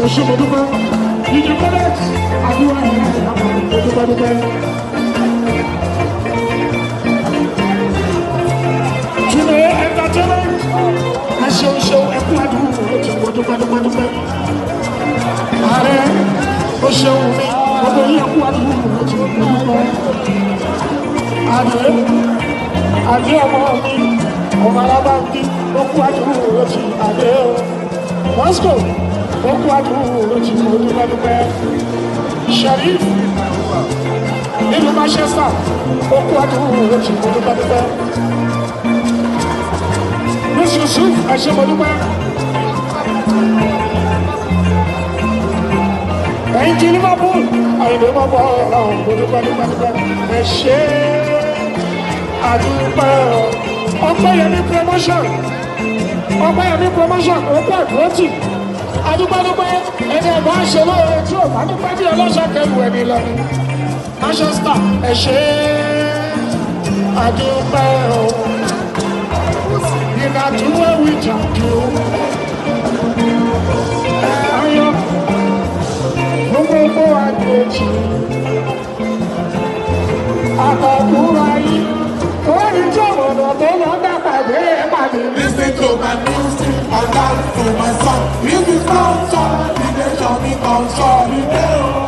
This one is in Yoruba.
oṣù mo dúpẹ́ ìdí kọ́lẹ́t àdúrà ẹ̀ àmọ́ mo dúpẹ́ dúpẹ́. Túnde entertainment ẹṣeun ẹkú àdúgbò ojú mo dúpẹ́ dúpẹ́ dúpẹ́. Ààrẹ ó ṣeun mi ọdún yìí ẹkú àdúgbò ojú mo dúpẹ́. Àdé ọmọ mi ọmọ alábàáńkì ó kú àdúgbò ojú àdé o. Moscow ó kú àdúgbò ojú mo dúpẹ́ dúpẹ́. Sheriff nínú Manchester ó kú àdúgbò ojú mo dúpẹ́ dúpẹ́. Miss Yusuf ẹ̀ṣẹ̀ mo dúpẹ́. Ẹ̀yin ti Liverpool àyìnbó mọ́ bọ́ ọ̀hún mo dúpẹ́ dúpẹ́ dúpẹ́. Ẹ̀ṣẹ̀ àdúpẹ́ Ọpẹ́yẹmí promotion Ọpẹ́yẹmí promotion ó pọ̀ lọ́tì. Adúpẹ́dúpẹ́ ẹni ẹ̀bá ṣe lóore tí ò bá dúpẹ́ bí ọlọ́ṣà kẹrù ẹni lọ ni. Manchester ẹ̀ṣẹ̀ àdúpẹ́ o. Ìnàdúró wíjà kí o. Ayọ̀ gbogbo àjèjì. Àtọ̀kùnrin ayé orí tí ọ̀nà tó lọ dá pàdé pàdé. Listen to my music, I dance to my song. Music sounds so, the nation me control.